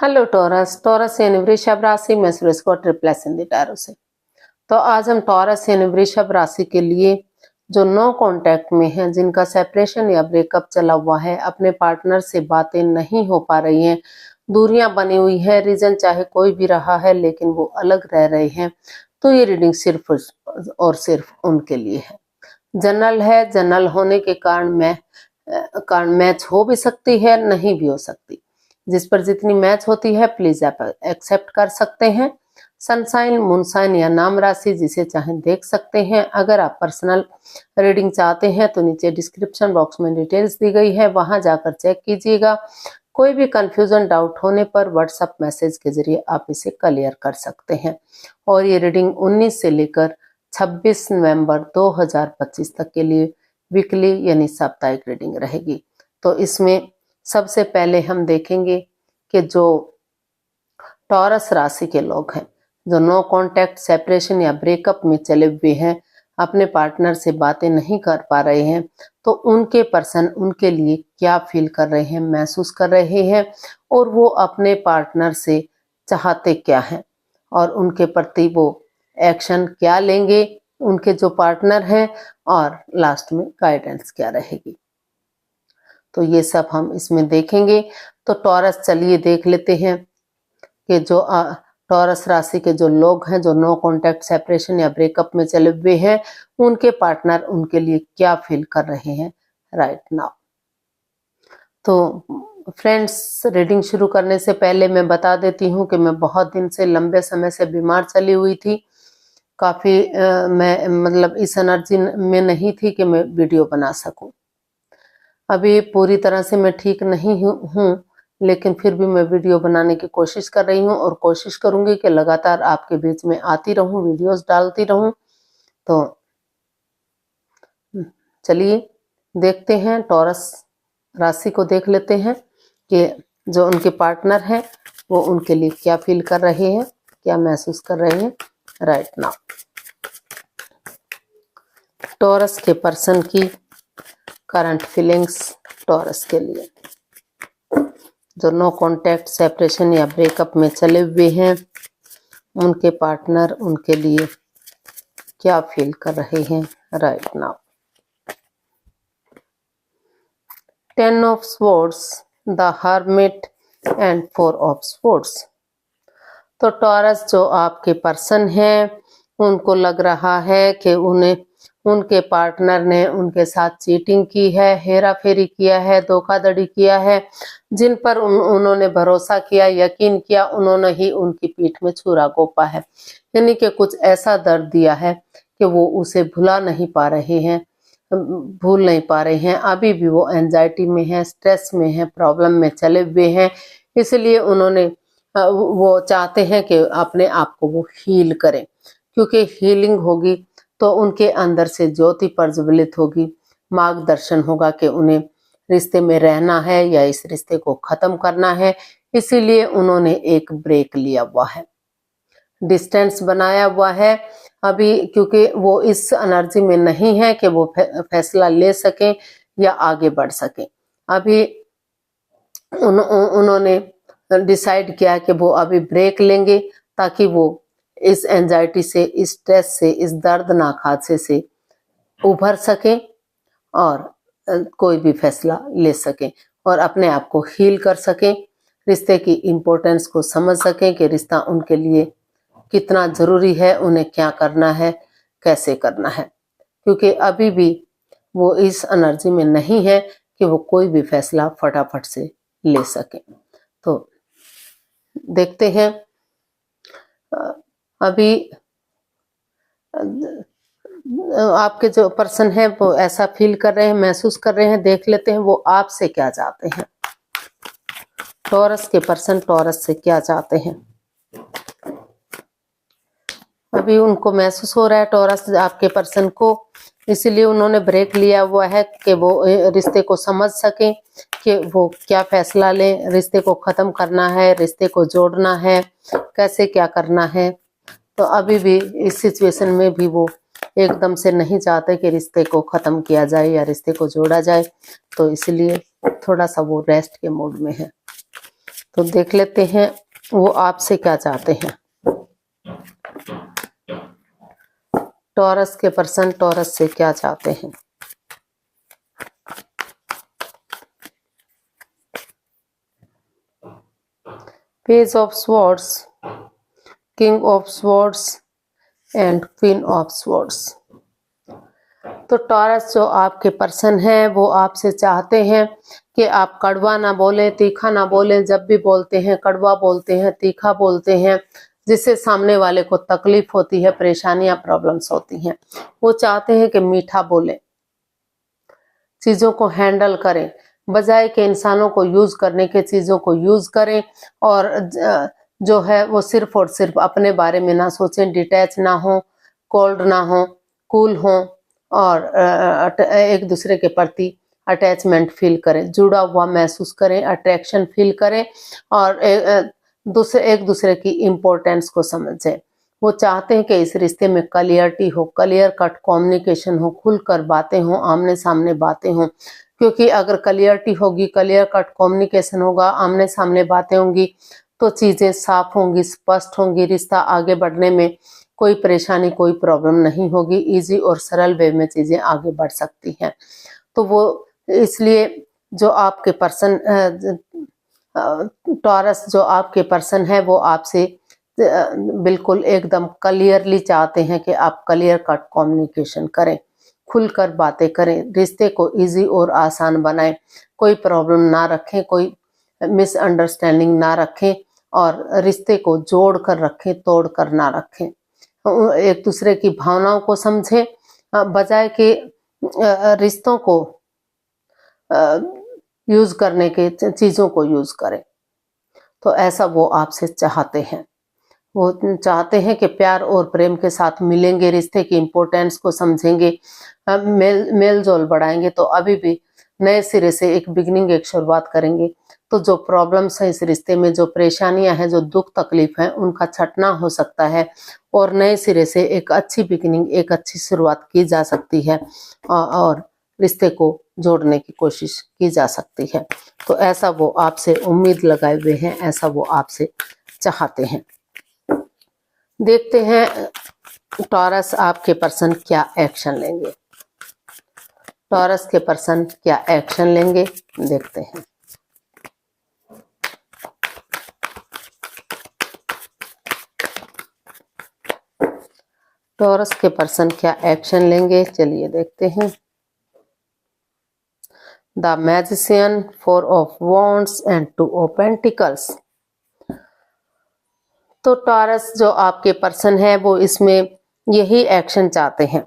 Hello taurus. Taurus यानी वृषभ राशि में सूरज को ट्रिप्लेस इन द टैरो से। तो आज हम टॉरस यानी वृषभ राशि के लिए जो नो कांटेक्ट में हैं, जिनका सेपरेशन या ब्रेकअप चला हुआ है, अपने पार्टनर से बातें नहीं हो पा रही हैं, दूरियां बनी हुई है, रीजन चाहे कोई भी रहा है लेकिन वो अलग रह रहे हैं, तो ये रीडिंग सिर्फ और सिर्फ उनके लिए है। जनरल है, जनरल होने के कारण मैच हो भी सकती है, नहीं भी हो सकती। जिस पर जितनी मैच होती है प्लीज आप एक्सेप्ट कर सकते हैं। सनसाइन, मूनसाइन या नाम राशि जिसे चाहें देख सकते हैं। अगर आप पर्सनल रीडिंग चाहते हैं तो नीचे डिस्क्रिप्शन बॉक्स में डिटेल्स दी गई है, वहां जाकर चेक कीजिएगा। कोई भी कंफ्यूजन, डाउट होने पर व्हाट्सएप मैसेज के जरिए आप इसे क्लियर कर सकते हैं। और ये रीडिंग 19 से लेकर 26 नवंबर 2025 तक के लिए वीकली यानी साप्ताहिक रीडिंग रहेगी। तो इसमें सबसे पहले हम देखेंगे कि जो टॉरस राशि के लोग हैं, जो नो कांटेक्ट, सेपरेशन या ब्रेकअप में चले हुए हैं, अपने पार्टनर से बातें नहीं कर पा रहे हैं, तो उनके पर्सन उनके लिए क्या फील कर रहे हैं, महसूस कर रहे हैं, और वो अपने पार्टनर से चाहते क्या हैं, और उनके प्रति वो एक्शन क्या लेंगे, उनके जो पार्टनर हैं, और लास्ट में गाइडेंस क्या रहेगी। तो ये सब हम इसमें देखेंगे। तो टॉरस, चलिए देख लेते हैं कि जो टॉरस राशि के जो लोग हैं, जो नो कांटेक्ट, सेपरेशन या ब्रेकअप में चले हुए हैं, उनके पार्टनर उनके लिए क्या फील कर रहे हैं राइट नाउ। तो फ्रेंड्स, रीडिंग शुरू करने से पहले मैं बता देती हूँ कि मैं बहुत दिन से, लंबे समय से बीमार चली हुई थी। काफी मैं मतलब इस एनर्जी में नहीं थी कि मैं वीडियो बना सकूं। अभी पूरी तरह से मैं ठीक नहीं हूँ, लेकिन फिर भी मैं वीडियो बनाने की कोशिश कर रही हूँ और कोशिश करूंगी कि लगातार आपके बीच में आती रहूं, वीडियोस डालती रहूं। तो चलिए देखते हैं, टॉरस राशि को देख लेते हैं कि जो उनके पार्टनर हैं वो उनके लिए क्या फील कर रहे हैं, क्या महसूस कर रहे हैं राइट नाउ। टॉरस के पर्सन की करंट फीलिंग्स टॉरस के लिए, जो नो कांटेक्ट, सेपरेशन या ब्रेकअप में चले हुए हैं, उनके पार्टनर उनके लिए क्या फील कर रहे हैं right now. 10 of swords, the hermit and 4 of swords. तो टॉरस, जो आपके पर्सन हैं, उनको लग रहा है कि उनके पार्टनर ने उनके साथ चीटिंग की है, हेरा फेरी किया है, धोखाधड़ी किया है। जिन पर उन्होंने भरोसा किया, यकीन किया, उन्होंने ही उनकी पीठ में छुरा घोंपा है। यानी कि कुछ ऐसा दर्द दिया है कि वो उसे भुला नहीं पा रहे हैं, भूल नहीं पा रहे हैं। अभी भी वो एंजाइटी में है, स्ट्रेस में है, प्रॉब्लम में चले हुए हैं। इसलिए वो चाहते हैं कि अपने आप को वो हील करें, क्योंकि हीलिंग होगी तो उनके अंदर से ज्योति प्रज्वलित होगी, मार्गदर्शन होगा कि उन्हें रिश्ते में रहना है या इस रिश्ते को खत्म करना है। इसीलिए उन्होंने एक ब्रेक लिया हुआ है, डिस्टेंस बनाया हुआ है अभी, क्योंकि वो इस एनर्जी में नहीं है कि वो फैसला ले सकें या आगे बढ़ सकें। अभी उन्होंने डिसाइड किया कि वो अभी ब्रेक लेंगे ताकि वो इस एंजाइटी से, इस स्ट्रेस से, इस दर्दनाक हादसे से उभर सकें और कोई भी फैसला ले सकें और अपने आप को हील कर सकें, रिश्ते की इम्पोर्टेंस को समझ सकें कि रिश्ता उनके लिए कितना जरूरी है, उन्हें क्या करना है, कैसे करना है। क्योंकि अभी भी वो इस एनर्जी में नहीं है कि वो कोई भी फैसला फटाफट से ले सकें। तो देखते हैं, अभी आपके जो पर्सन है वो ऐसा फील कर रहे हैं, महसूस कर रहे हैं। देख लेते हैं वो आपसे क्या चाहते हैं। टॉरस के पर्सन टॉरस से क्या चाहते हैं। अभी उनको महसूस हो रहा है टॉरस आपके पर्सन को, इसीलिए उन्होंने ब्रेक लिया हुआ है कि वो रिश्ते को समझ सकें कि वो क्या फैसला लें, रिश्ते को खत्म करना है, रिश्ते को जोड़ना है, कैसे क्या करना है। तो अभी भी इस सिचुएशन में भी वो एकदम से नहीं चाहते कि रिश्ते को खत्म किया जाए या रिश्ते को जोड़ा जाए, तो इसलिए थोड़ा सा वो रेस्ट के मूड में है। तो देख लेते हैं वो आपसे क्या चाहते हैं। टॉरस के पर्सन टॉरस से क्या चाहते हैं। Page of swords, king of swords and queen of swords. तो टॉरस जो आपके पर्सन है वो आपसे चाहते हैं कि आप कड़वा ना बोले, तीखा ना बोले। जब भी बोलते हैं कड़वा बोलते हैं, तीखा बोलते हैं, जिससे सामने वाले को तकलीफ होती है, परेशानियां, प्रॉब्लम्स होती हैं। वो चाहते हैं कि मीठा बोले, चीजों को हैंडल करें, बजाय के इंसानों को यूज करने के चीजों को यूज करें, और जो है वो सिर्फ और सिर्फ अपने बारे में ना सोचें, डिटैच ना हो, कोल्ड ना हो, कूल हो, और एक दूसरे के प्रति अटैचमेंट फील करें, जुड़ा हुआ महसूस करें, अट्रैक्शन फील करें, और एक दूसरे की इम्पोर्टेंस को समझें। वो चाहते हैं कि इस रिश्ते में क्लियरिटी हो, क्लियर कट कम्युनिकेशन हो, खुलकर बातें हो, आमने सामने बातें हो। क्योंकि अगर क्लियरिटी होगी, क्लियर कट कम्युनिकेशन होगा, आमने सामने बातें होंगी, तो चीजें साफ होंगी, स्पष्ट होंगी, रिश्ता आगे बढ़ने में कोई परेशानी, कोई प्रॉब्लम नहीं होगी, इजी और सरल वे में चीजें आगे बढ़ सकती हैं। तो वो इसलिए जो आपके पर्सन टॉरस जो आपके पर्सन है वो आपसे बिल्कुल एकदम क्लियरली चाहते हैं कि आप क्लियर कट कम्युनिकेशन करें, खुलकर बातें करें, रिश्ते को इजी और आसान बनाएं, कोई प्रॉब्लम ना रखें, कोई मिसअंडरस्टैंडिंग ना रखें, और रिश्ते को जोड़ कर रखें, तोड़ कर ना रखें। एक दूसरे की भावनाओं को समझें, बजाय के रिश्तों को यूज करने के चीजों को यूज करें। तो ऐसा वो आपसे चाहते हैं। वो चाहते हैं कि प्यार और प्रेम के साथ मिलेंगे, रिश्ते की इम्पोर्टेंस को समझेंगे, मेल जोल बढ़ाएंगे, तो अभी भी नए सिरे से एक बिगनिंग, एक शुरुआत करेंगे। तो जो प्रॉब्लम्स हैं इस रिश्ते में, जो परेशानियां हैं, जो दुख तकलीफ है, उनका छटना हो सकता है, और नए सिरे से एक अच्छी बिगनिंग, एक अच्छी शुरुआत की जा सकती है, और रिश्ते को जोड़ने की कोशिश की जा सकती है। तो ऐसा वो आपसे उम्मीद लगाए हुए हैं, ऐसा वो आपसे चाहते हैं। देखते हैं टॉरस आपके पर्सन क्या एक्शन लेंगे। टॉरस के पर्सन क्या एक्शन लेंगे, देखते हैं। टॉरस के पर्सन क्या एक्शन लेंगे, चलिए देखते हैं। The magician, 4 of wands and 2 of pentacles. तो टॉरस जो आपके पर्सन है वो इसमें यही एक्शन चाहते हैं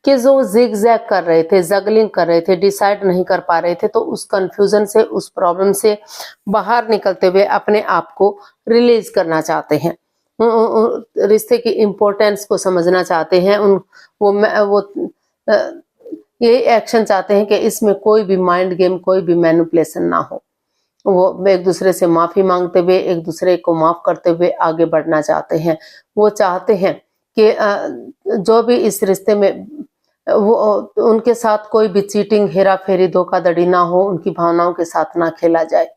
कि जो जिग-जैग कर रहे थे, जगलिंग कर रहे थे, डिसाइड नहीं कर पा रहे थे, तो उस कंफ्यूजन से, उस प्रॉब्लम से बाहर निकलते हुए अपने आप को रिलीज करना चाहते हैं, रिश्ते की इम्पोर्टेंस को समझना चाहते हैं। वो ये एक्शन चाहते हैं कि इसमें कोई भी माइंड गेम, कोई भी मैनिपुलेशन ना हो। वो एक दूसरे से माफी मांगते हुए, एक दूसरे को माफ करते हुए आगे बढ़ना चाहते हैं। वो चाहते हैं कि जो भी इस रिश्ते में वो उनके साथ कोई भी चीटिंग, हेरा फेरी, धोखाधड़ी ना हो, उनकी भावनाओं के साथ ना खेला जाए।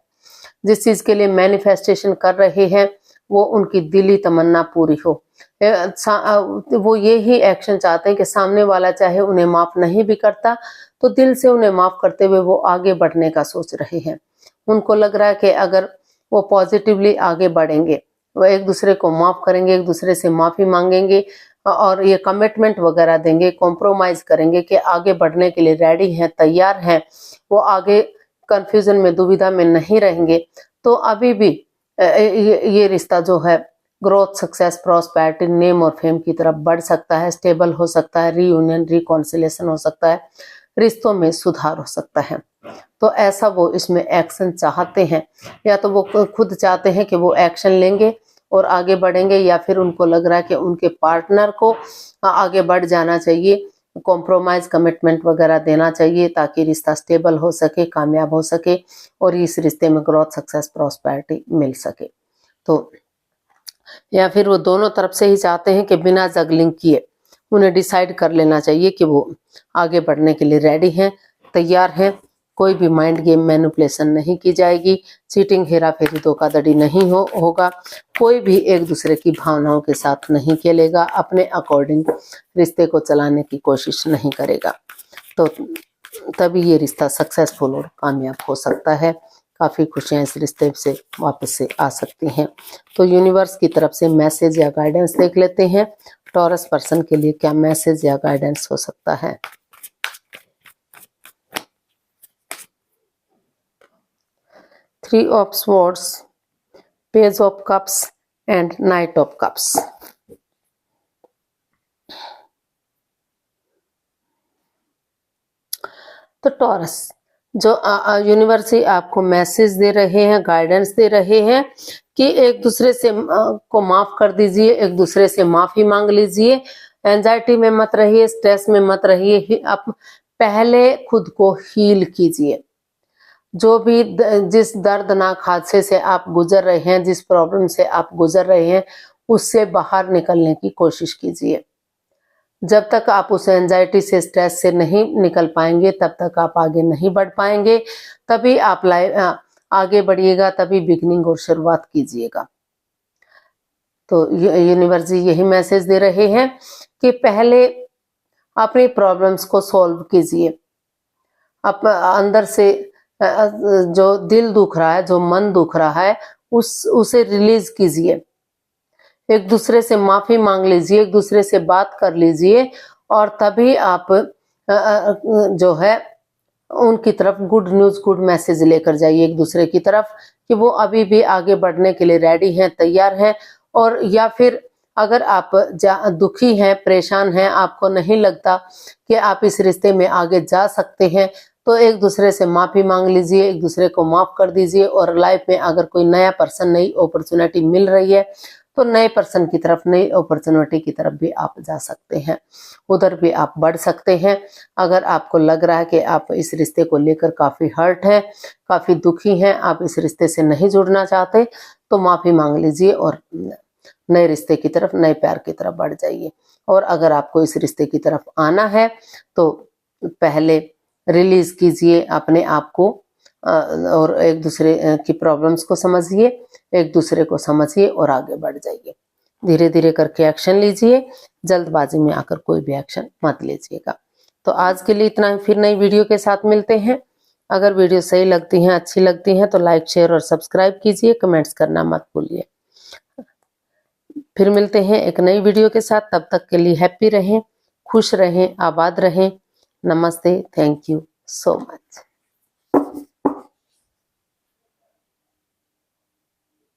जिस चीज के लिए मैनिफेस्टेशन कर रहे हैं वो उनकी दिली तमन्ना पूरी हो। वो यही एक्शन चाहते हैं कि सामने वाला चाहे उन्हें माफ नहीं भी करता तो दिल से उन्हें माफ करते हुए वो आगे बढ़ने का सोच रहे हैं। उनको लग रहा है कि अगर वो पॉजिटिवली आगे बढ़ेंगे, वो एक दूसरे को माफ करेंगे, एक दूसरे से माफी मांगेंगे, और ये कमिटमेंट वगैरह देंगे, कॉम्प्रोमाइज करेंगे कि आगे बढ़ने के लिए रेडी हैं, तैयार हैं, वो आगे कंफ्यूजन में, दुविधा में नहीं रहेंगे, तो अभी भी ये रिश्ता जो है ग्रोथ, सक्सेस, प्रॉस्पेरिटी, नेम और फेम की तरफ बढ़ सकता है, स्टेबल हो सकता है, रीयूनियन, रिकॉन्सिलेशन हो सकता है, रिश्तों में सुधार हो सकता है। तो ऐसा वो इसमें एक्शन चाहते हैं, या तो वो खुद चाहते हैं कि वो एक्शन लेंगे और आगे बढ़ेंगे, या फिर उनको लग रहा है कि उनके पार्टनर को आगे बढ़ जाना चाहिए, कॉम्प्रोमाइज, कमिटमेंट वगैरह देना चाहिए, ताकि रिश्ता स्टेबल हो सके, कामयाब हो सके, और इस रिश्ते में ग्रोथ, सक्सेस, प्रॉस्पेरिटी मिल सके। तो या फिर वो दोनों तरफ से ही चाहते हैं कि बिना जगलिंग किए उन्हें डिसाइड कर लेना चाहिए कि वो आगे बढ़ने के लिए रेडी हैं, तैयार हैं, कोई भी माइंड गेम मैनिपुलेशन नहीं की जाएगी, चीटिंग हेरा फेरी धोखाधड़ी नहीं होगा, कोई भी एक दूसरे की भावनाओं के साथ नहीं खेलेगा, अपने अकॉर्डिंग रिश्ते को चलाने की कोशिश नहीं करेगा। तो तभी ये रिश्ता सक्सेसफुल और कामयाब हो सकता है। काफ़ी खुशियाँ इस रिश्ते से वापस से आ सकती हैं। तो यूनिवर्स की तरफ से मैसेज या गाइडेंस देख लेते हैं, टॉरस पर्सन के लिए क्या मैसेज या गाइडेंस हो सकता है। Three of swords, page of cups and night of cups. तो टॉरस, जो यूनिवर्स ही आपको मैसेज दे रहे हैं, गाइडेंस दे रहे हैं कि एक दूसरे से को माफ कर दीजिए, एक दूसरे से माफी मांग लीजिए, एंजाइटी में मत रहिए, स्ट्रेस में मत रहिए, आप पहले खुद को हील कीजिए। जो भी जिस दर्दनाक हादसे से आप गुजर रहे हैं, जिस प्रॉब्लम से आप गुजर रहे हैं, उससे बाहर निकलने की कोशिश कीजिए। जब तक आप उस एंजाइटी से, स्ट्रेस से नहीं निकल पाएंगे, तब तक आप आगे नहीं बढ़ पाएंगे। तभी आप आगे बढ़िएगा, तभी बिगनिंग और शुरुआत कीजिएगा। तो यूनिवर्स जी यही मैसेज दे रहे हैं कि पहले अपनी प्रॉब्लम्स को सॉल्व कीजिए। आप अंदर से जो दिल दुख रहा है, जो मन दुख रहा है, उसे रिलीज कीजिए। एक दूसरे से माफी मांग लीजिए, एक दूसरे से बात कर लीजिए, और तभी आप जो है उनकी तरफ गुड न्यूज, गुड मैसेज लेकर जाइए एक दूसरे की तरफ, कि वो अभी भी आगे बढ़ने के लिए रेडी हैं, तैयार हैं। और या फिर अगर आप दुखी हैं, परेशान हैं, आपको नहीं लगता कि आप इस रिश्ते में आगे जा सकते हैं, तो एक दूसरे से माफी मांग लीजिए, एक दूसरे को माफ कर दीजिए। और लाइफ में अगर कोई नया पर्सन, नई अपॉर्चुनिटी मिल रही है, तो नए पर्सन की तरफ, नई अपॉर्चुनिटी की तरफ भी आप जा सकते हैं, उधर भी आप बढ़ सकते हैं। अगर आपको लग रहा है कि आप इस रिश्ते को लेकर काफ़ी हर्ट हैं, काफ़ी दुखी हैं, आप इस रिश्ते से नहीं जुड़ना चाहते, तो माफ़ी मांग लीजिए और नए रिश्ते की तरफ, नए प्यार की तरफ बढ़ जाइए। और अगर आपको इस रिश्ते की तरफ आना है, तो पहले रिलीज कीजिए अपने आप को, और एक दूसरे की प्रॉब्लम्स को समझिए, एक दूसरे को समझिए और आगे बढ़ जाइए। धीरे धीरे करके एक्शन लीजिए, जल्दबाजी में आकर कोई भी एक्शन मत लीजिएगा। तो आज के लिए इतना ही, फिर नई वीडियो के साथ मिलते हैं। अगर वीडियो सही लगती हैं, अच्छी लगती हैं, तो लाइक, शेयर और सब्सक्राइब कीजिए, कमेंट्स करना मत भूलिए। फिर मिलते हैं एक नई वीडियो के साथ, तब तक के लिए हैप्पी रहें, खुश रहें, आबाद रहें। नमस्ते, थैंक यू सो मच।